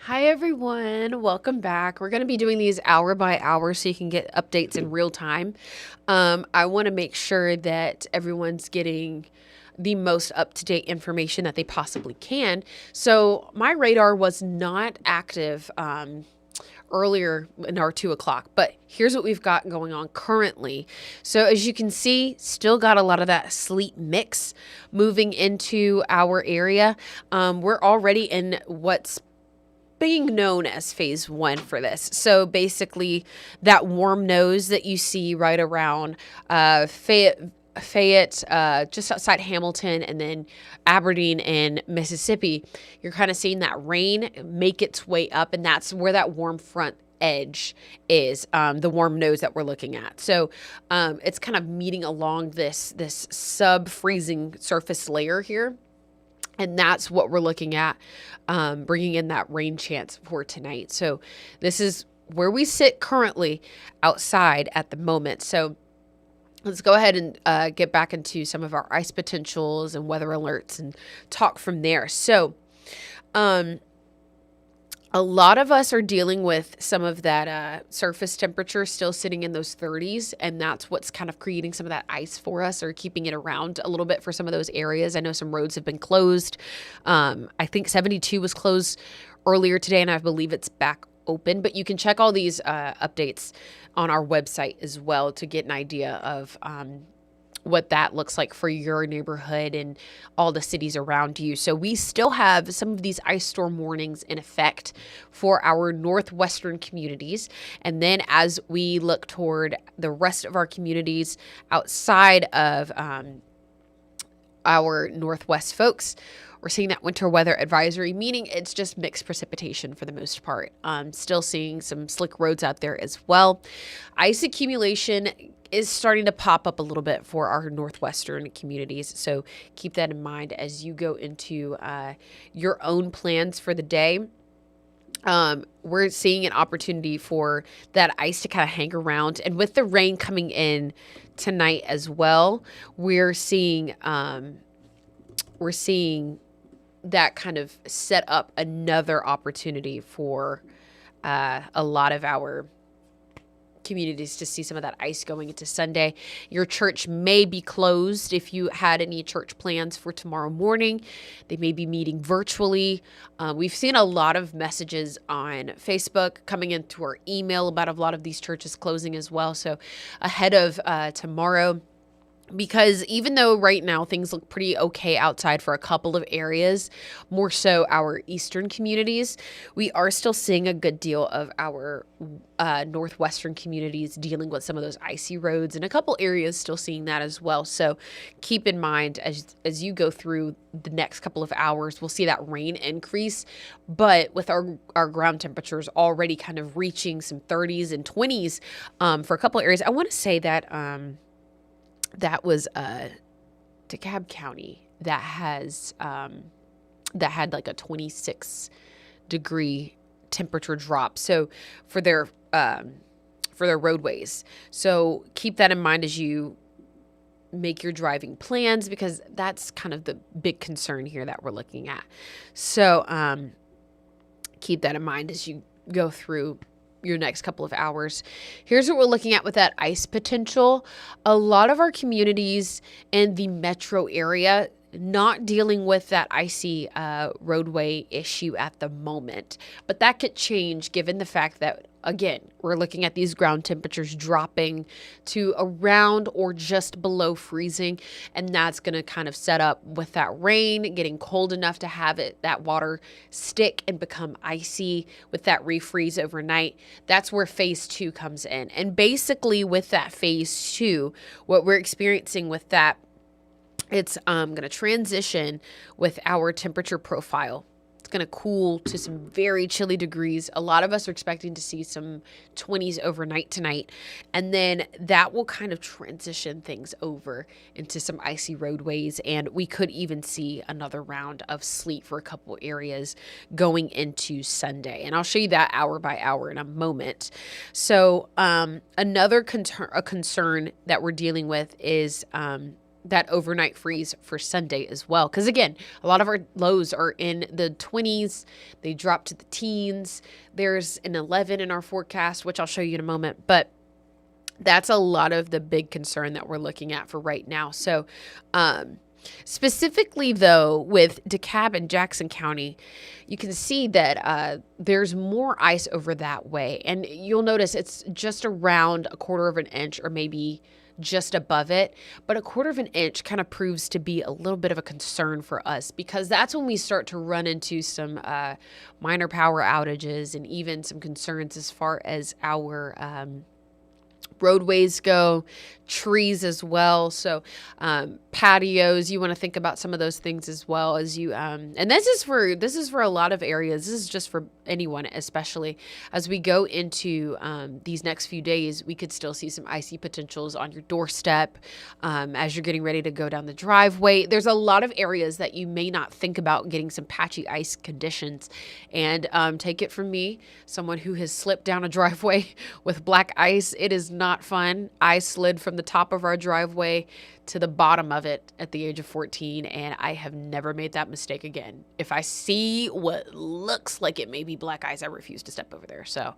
Hi everyone, welcome back. We're going to be doing these hour by hour so you can get updates in real time. I want to make sure that everyone's getting the most up-to-date information that they possibly can. So my radar was not active earlier in our 2 o'clock, but here's what we've got going on currently. So as you can see, still got a lot of that sleet mix moving into our area. We're already in what's being known as phase one for this. So basically, that warm nose that you see right around Fayette, just outside Hamilton, and then Aberdeen and Mississippi, you're kind of seeing that rain make its way up, and that's where that warm front edge is, the warm nose that we're looking at. So it's kind of meeting along this sub-freezing surface layer here. And that's what we're looking at, bringing in that rain chance for tonight. So this is where we sit currently outside at the moment. So let's go ahead and get back into some of our ice potentials and weather alerts and talk from there. So a lot of us are dealing with some of that surface temperature still sitting in those 30s, and that's what's kind of creating some of that ice for us, or keeping it around a little bit for some of those areas. I know some roads have been closed. I think 72 was closed earlier today, and I believe it's back open, but you can check all these updates on our website as well to get an idea of what that looks like for your neighborhood and all the cities around you. So we still have some of these ice storm warnings in effect for our northwestern communities. And then as we look toward the rest of our communities outside of our northwest folks, we're seeing that winter weather advisory, meaning it's just mixed precipitation for the most part. Still seeing some slick roads out there as well. Ice accumulation is starting to pop up a little bit for our northwestern communities. So keep that in mind as you go into your own plans for the day. We're seeing an opportunity for that ice to kind of hang around. And with the rain coming in tonight as well, we're seeing that kind of set up another opportunity for a lot of our communities to see some of that ice going into Sunday. Your church may be closed if you had any church plans for tomorrow morning. They may be meeting virtually. We've seen a lot of messages on Facebook coming into our email about a lot of these churches closing as well. So ahead of tomorrow, because even though right now things look pretty okay outside for a couple of areas, more so our eastern communities, we are still seeing a good deal of our northwestern communities dealing with some of those icy roads, and a couple areas still seeing that as well. So keep in mind as you go through the next couple of hours, we'll see that rain increase, but with our ground temperatures already kind of reaching some 30s and 20s for a couple areas. I want to say that that was DeKalb County that had like a 26 degree temperature drop. So for their roadways. So keep that in mind as you make your driving plans, because that's kind of the big concern here that we're looking at. So keep that in mind as you go through your next couple of hours. Here's what we're looking at with that ice potential. A lot of our communities in the metro area not dealing with that icy roadway issue at the moment, but that could change given the fact that, again, we're looking at these ground temperatures dropping to around or just below freezing, and that's going to kind of set up with that rain getting cold enough to have that water stick and become icy with that refreeze overnight. That's where phase two comes in. And basically with that phase two, what we're experiencing with that, it's going to transition with our temperature profile. It's going to cool to some very chilly degrees. A lot of us are expecting to see some 20s overnight tonight. And then that will kind of transition things over into some icy roadways. And we could even see another round of sleet for a couple areas going into Sunday. And I'll show you that hour by hour in a moment. So another concern that we're dealing with is that overnight freeze for Sunday as well. Because again, a lot of our lows are in the 20s. They drop to the teens. There's an 11 in our forecast, which I'll show you in a moment. But that's a lot of the big concern that we're looking at for right now. So specifically, though, with DeKalb and Jackson County, you can see that there's more ice over that way. And you'll notice it's just around 1/4 of an inch or maybe just above it. But 1/4 of an inch kind of proves to be a little bit of a concern for us, because that's when we start to run into some minor power outages and even some concerns as far as our roadways go, trees as well. So patios, you want to think about some of those things as well as you and this is for a lot of areas. This is just for anyone, especially as we go into these next few days. We could still see some icy potentials on your doorstep as you're getting ready to go down the driveway. There's a lot of areas that you may not think about getting some patchy ice conditions. And take it from me, someone who has slipped down a driveway with black ice. It is not fun. I slid from the top of our driveway to the bottom of it at the age of 14, and I have never made that mistake again. If I see what looks like it may be black ice, I refuse to step over there. So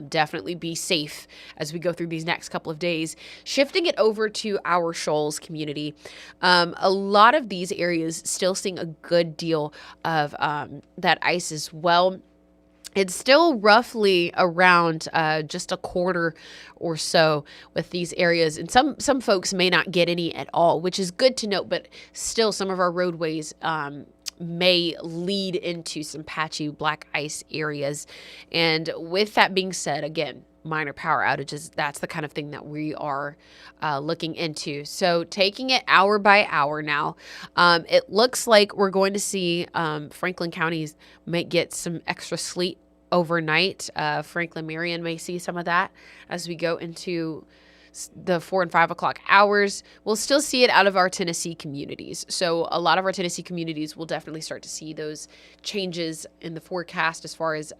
definitely be safe as we go through these next couple of days. Shifting it over to our Shoals community, a lot of these areas still seeing a good deal of that ice as well. It's still roughly around just 1/4 or so with these areas. And some folks may not get any at all, which is good to note, but still some of our roadways may lead into some patchy black ice areas. And with that being said, again, minor power outages, that's the kind of thing that we are looking into. So taking it hour by hour now, it looks like we're going to see Franklin counties might get some extra sleet overnight. Franklin Marion may see some of that as we go into the 4 and 5 o'clock hours. We'll still see it out of our Tennessee communities. So a lot of our Tennessee communities will definitely start to see those changes in the forecast as far as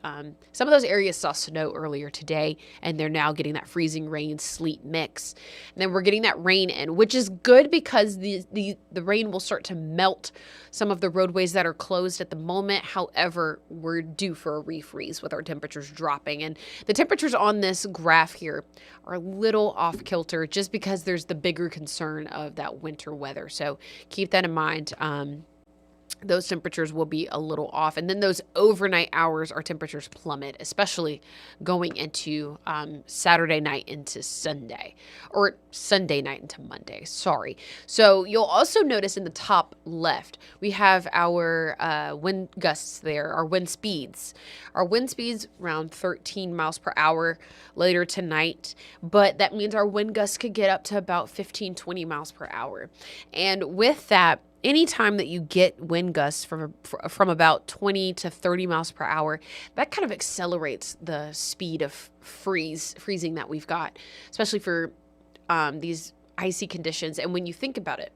some of those areas saw snow earlier today, and they're now getting that freezing rain sleet mix. And then we're getting that rain in, which is good because the rain will start to melt some of the roadways that are closed at the moment. However, we're due for a refreeze with our temperatures dropping. And the temperatures on this graph here are a little off kilter just because there's the bigger concern of that winter weather. So keep that in mind. Those temperatures will be a little off. And then those overnight hours, our temperatures plummet, especially going into Saturday night into Sunday, or Sunday night into Monday, sorry. So you'll also notice in the top left, we have our wind gusts there, our wind speeds. Our wind speeds around 13 miles per hour later tonight, but that means our wind gusts could get up to about 15, 20 miles per hour. And with that, anytime that you get wind gusts from about 20 to 30 miles per hour, that kind of accelerates the speed of freezing that we've got, especially for these icy conditions. And when you think about it,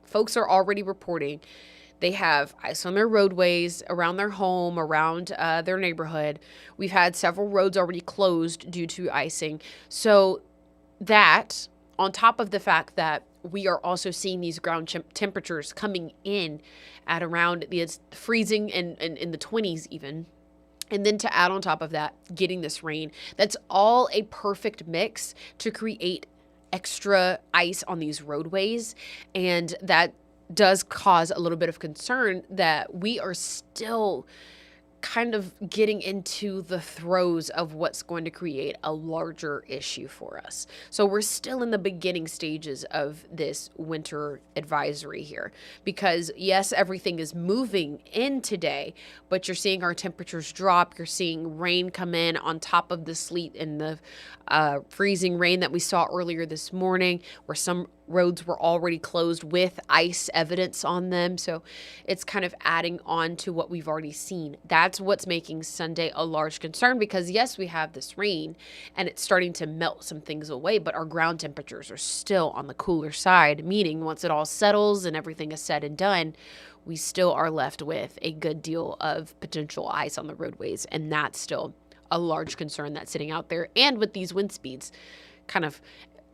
folks are already reporting they have ice on their roadways, around their home, around their neighborhood. We've had several roads already closed due to icing. So that, on top of the fact that we are also seeing these ground temperatures coming in at around the freezing and in the 20s even. And then to add on top of that, getting this rain, that's all a perfect mix to create extra ice on these roadways. And that does cause a little bit of concern that we are still kind of getting into the throes of what's going to create a larger issue for us. So we're still in the beginning stages of this winter advisory here, because yes, everything is moving in today, but you're seeing our temperatures drop. You're seeing rain come in on top of the sleet and the freezing rain that we saw earlier this morning, where some roads were already closed with ice evidence on them. So it's kind of adding on to what we've already seen. That's what's making Sunday a large concern, because yes, we have this rain and it's starting to melt some things away, but our ground temperatures are still on the cooler side, meaning once it all settles and everything is said and done, we still are left with a good deal of potential ice on the roadways. And that's still a large concern that's sitting out there. And with these wind speeds kind of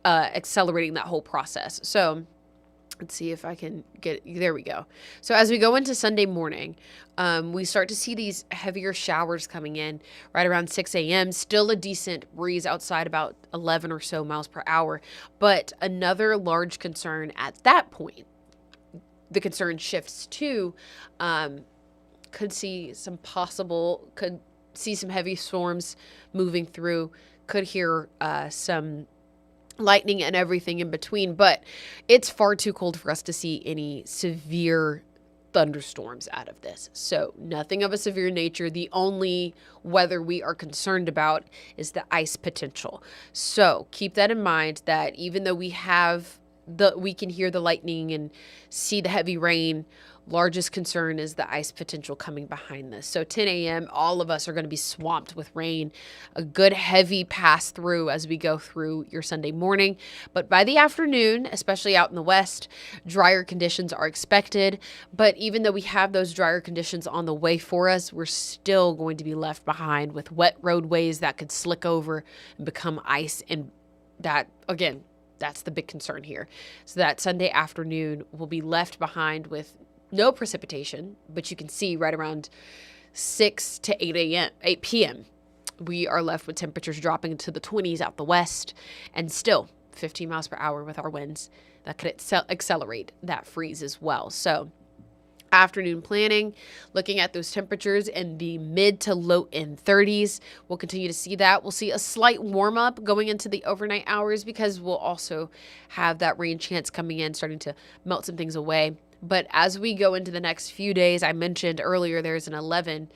accelerating that whole process. So Let's see if I can get, there we go. So as we go into Sunday morning, we start to see these heavier showers coming in right around 6 a.m. Still a decent breeze outside, about 11 or so miles per hour. But another large concern at that point, the concern shifts to, could see some heavy storms moving through, could hear some lightning and everything in between, but it's far too cold for us to see any severe thunderstorms out of this. So nothing of a severe nature. The only weather we are concerned about is the ice potential. So keep that in mind, that even though we can hear the lightning and see the heavy rain, largest concern is the ice potential coming behind this. So 10 a.m., all of us are going to be swamped with rain, a good heavy pass through as we go through your Sunday morning. But by the afternoon, especially out in the west, drier conditions are expected. But even though we have those drier conditions on the way for us, we're still going to be left behind with wet roadways that could slick over and become ice. And that, again, that's the big concern here. So that Sunday afternoon will be left behind with no precipitation, but you can see right around 6 to 8 p.m., we are left with temperatures dropping into the 20s out the west, and still 15 miles per hour with our winds that could accelerate that freeze as well. So afternoon planning, looking at those temperatures in the mid to low end 30s. We'll continue to see that. We'll see a slight warm up going into the overnight hours, because we'll also have that rain chance coming in, starting to melt some things away. But as we go into the next few days, I mentioned earlier there's an 11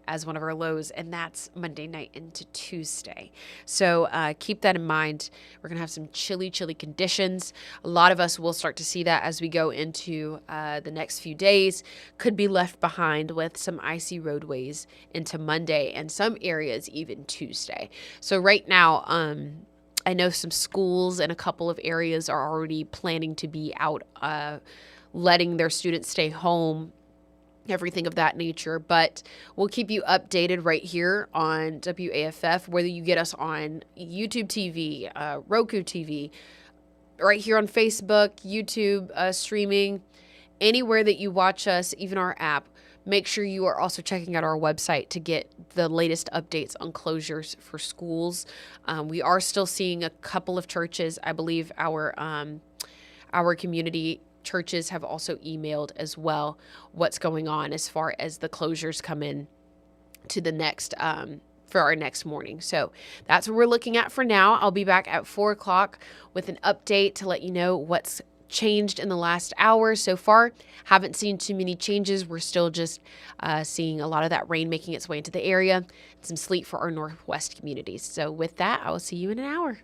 as one of our lows, and that's Monday night into Tuesday. So keep that in mind. We're going to have some chilly conditions. A lot of us will start to see that as we go into the next few days. Could be left behind with some icy roadways into Monday, and some areas even Tuesday. So right now, I know some schools in a couple of areas are already planning to be out, letting their students stay home, everything of that nature. But we'll keep you updated right here on WAFF, whether you get us on YouTube TV, Roku TV, right here on Facebook, YouTube, streaming, anywhere that you watch us, even our app. Make sure you are also checking out our website to get the latest updates on closures for schools. We are still seeing a couple of churches. I believe our community churches have also emailed as well what's going on as far as the closures come in to the next for our next morning. So that's what we're looking at for now. I'll be back at 4 o'clock with an update to let you know what's changed in the last hour so far. Haven't seen too many changes. We're still just seeing a lot of that rain making its way into the area, and some sleet for our northwest communities. So with that, I will see you in an hour.